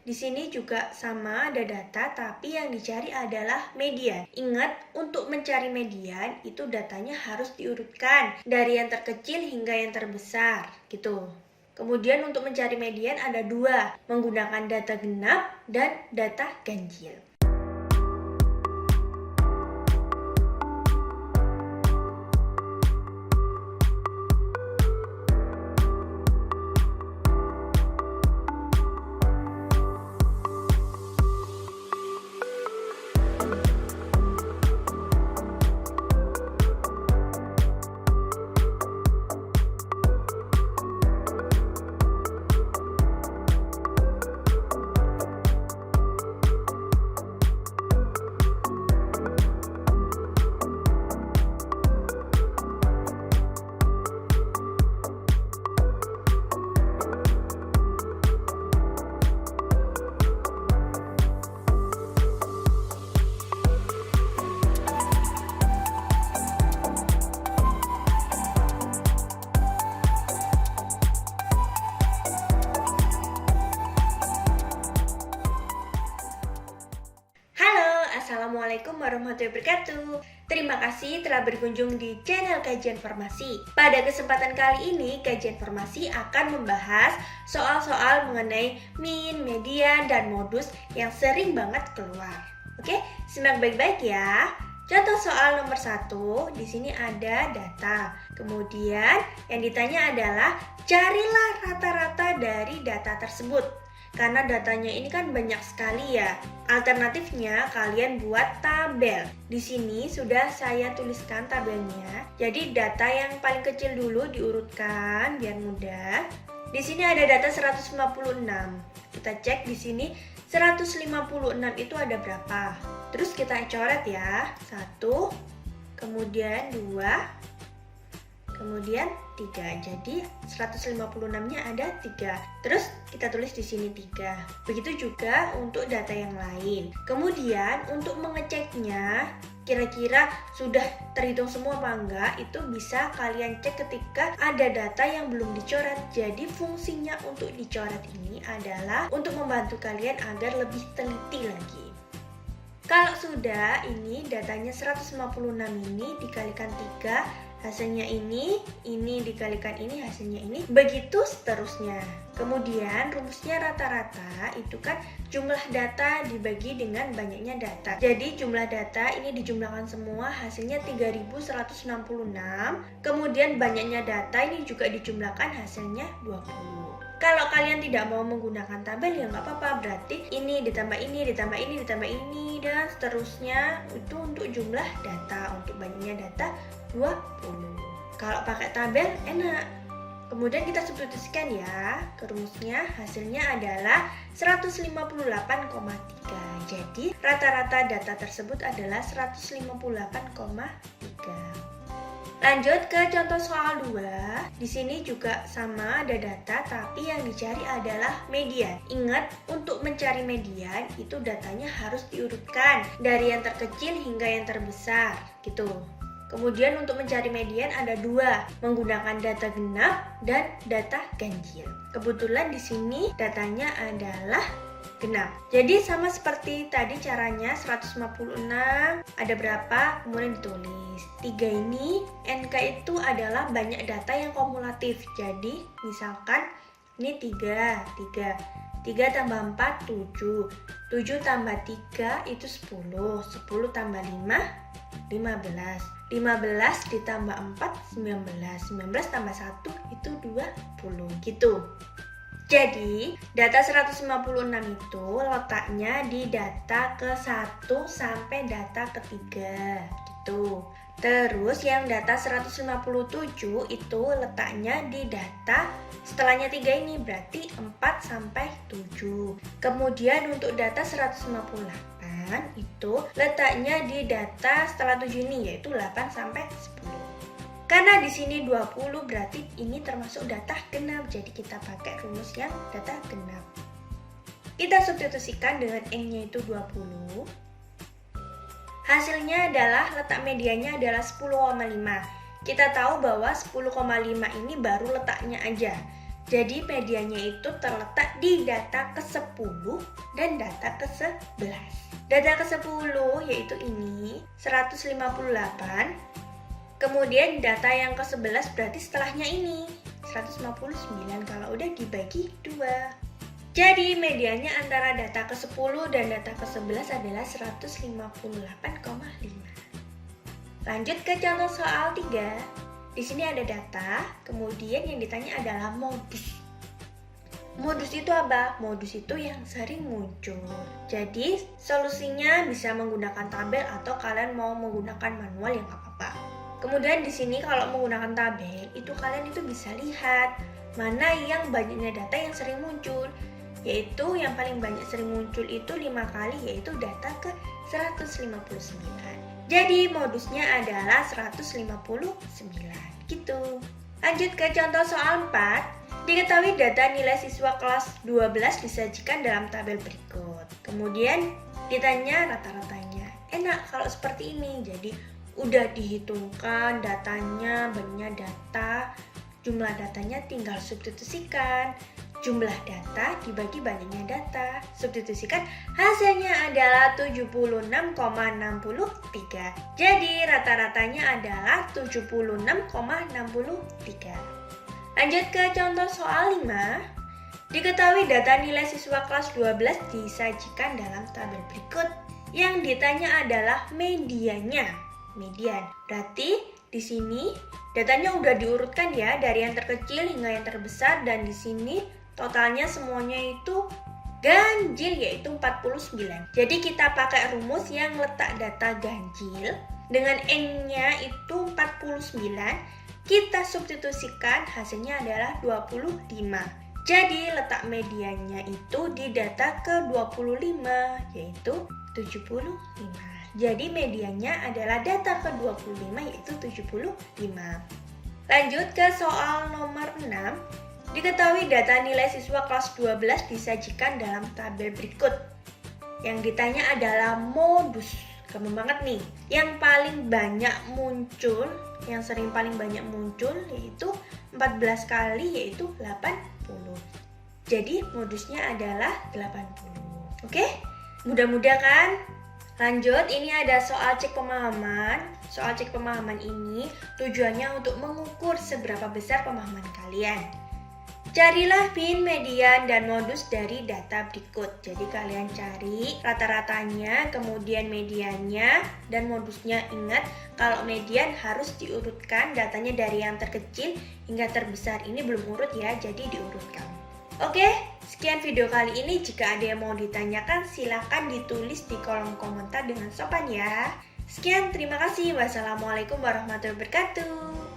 Di sini juga sama ada data, tapi yang dicari adalah median. Ingat, untuk mencari median itu datanya harus diurutkan dari yang terkecil hingga yang terbesar, gitu. Kemudian untuk mencari median ada dua, menggunakan data genap dan data ganjil. Assalamualaikum warahmatullahi wabarakatuh. Terima kasih telah berkunjung di channel Kajian Formasi. Pada kesempatan kali ini, Kajian Formasi akan membahas soal-soal mengenai min, median, dan modus yang sering banget keluar. Oke, simak baik-baik ya. Contoh soal nomor 1, di sini ada data. Kemudian yang ditanya adalah carilah rata-rata dari data tersebut. Karena datanya ini kan banyak sekali ya. Alternatifnya kalian buat tabel. Di sini sudah saya tuliskan tabelnya. Jadi data yang paling kecil dulu diurutkan biar mudah. Di sini ada data 156. Kita cek di sini 156 itu ada berapa. Terus kita coret ya. 1, kemudian 2, kemudian 3. Jadi 156-nya ada 3. Terus kita tulis di sini 3. Begitu juga untuk data yang lain. Kemudian untuk mengeceknya kira-kira sudah terhitung semua apa enggak, itu bisa kalian cek ketika ada data yang belum dicoret. Jadi fungsinya untuk dicoret ini adalah untuk membantu kalian agar lebih teliti lagi. Kalau sudah, ini datanya 156 ini dikalikan 3, hasilnya ini dikalikan ini, hasilnya ini, begitu seterusnya. Kemudian rumusnya rata-rata itu kan jumlah data dibagi dengan banyaknya data. Jadi jumlah data ini dijumlahkan semua, hasilnya 3166. Kemudian banyaknya data ini juga dijumlahkan, hasilnya 20. Kalau kalian tidak mau menggunakan tabel ya nggak apa-apa, berarti ini ditambah ini, ditambah ini, ditambah ini, dan seterusnya. Itu untuk jumlah data, untuk banyaknya data 20. Kalau pakai tabel enak. Kemudian kita substitusikan ya ke rumusnya, hasilnya adalah 158,3. Jadi rata-rata data tersebut adalah 158,3. Lanjut ke contoh soal 2. Di sini juga sama ada data, tapi yang dicari adalah median. Ingat, untuk mencari median itu datanya harus diurutkan dari yang terkecil hingga yang terbesar, gitu. Kemudian untuk mencari median ada dua, menggunakan data genap dan data ganjil. Kebetulan di sini datanya adalah genap. Jadi sama seperti tadi caranya, 156 ada berapa, kemudian ditulis 3 ini. NK itu adalah banyak data yang kumulatif. Jadi misalkan ini 3 tambah 4, 7 tambah 3 itu 10 tambah 5, 15 ditambah 4, 19 tambah 1 itu 20 gitu. Jadi data 156 itu letaknya di data ke-1 sampai data ke-3 gitu. Terus yang data 157 itu letaknya di data setelahnya 3 ini, berarti 4 sampai 7. Kemudian untuk data 158 itu letaknya di data setelah 7 ini, yaitu 8 sampai 10. Karena di sini 20 berarti ini termasuk data genap, jadi kita pakai rumus yang data genap. Kita substitusikan dengan N-nya itu 20. Hasilnya adalah letak medianya adalah 10,5. Kita tahu bahwa 10,5 ini baru letaknya aja. Jadi mediannya itu terletak di data ke-10 dan data ke-11. Data ke-10 yaitu ini 158. Kemudian data yang ke-11 berarti setelahnya ini 159 kalau udah dibagi 2. Jadi mediannya antara data ke-10 dan data ke-11 adalah 158,5. Lanjut ke contoh soal 3. Di sini ada data, kemudian yang ditanya adalah modus. Modus itu apa? Modus itu yang sering muncul. Jadi solusinya bisa menggunakan tabel atau kalian mau menggunakan manual yang apa-apa. Kemudian di sini kalau menggunakan tabel itu kalian itu bisa lihat mana yang banyaknya data yang sering muncul. Yaitu yang paling banyak sering muncul itu 5 kali, yaitu data ke 159. Jadi modusnya adalah 159 gitu. Lanjut ke contoh soal 4. Diketahui data nilai siswa kelas 12 disajikan dalam tabel berikut. Kemudian ditanya rata-ratanya. Enak kalau seperti ini. Jadi udah dihitungkan datanya, banyaknya data, jumlah datanya tinggal substitusikan. Jumlah data dibagi banyaknya data, substitusikan, hasilnya adalah 76,63. Jadi rata-ratanya adalah 76,63. Lanjut ke contoh soal 5. Diketahui data nilai siswa kelas 12 disajikan dalam tabel berikut. Yang ditanya adalah mediannya. Median. Berarti di sini datanya udah diurutkan ya dari yang terkecil hingga yang terbesar, dan di sini totalnya semuanya itu ganjil yaitu 49. Jadi kita pakai rumus yang letak data ganjil dengan N-nya itu 49. Kita substitusikan hasilnya adalah 25. Jadi letak mediannya itu di data ke-25 yaitu 75. Jadi mediannya adalah data ke-25 yaitu 75. Lanjut ke soal nomor 6. Diketahui data nilai siswa kelas 12 disajikan dalam tabel berikut. Yang ditanya adalah modus. Gampang banget nih. Yang paling banyak muncul, yang sering paling banyak muncul yaitu 14 kali yaitu 80. Jadi modusnya adalah 80. Oke? Mudah-mudah kan? Lanjut, ini ada soal cek pemahaman. Soal cek pemahaman ini tujuannya untuk mengukur seberapa besar pemahaman kalian. Carilah mean, median, dan modus dari data berikut. Jadi kalian cari rata-ratanya, kemudian mediannya, dan modusnya. Ingat, kalau median harus diurutkan datanya dari yang terkecil hingga terbesar. Ini belum urut ya, jadi diurutkan. Oke, sekian video kali ini. Jika ada yang mau ditanyakan, silahkan ditulis di kolom komentar dengan sopan ya. Sekian, terima kasih. Wassalamualaikum warahmatullahi wabarakatuh.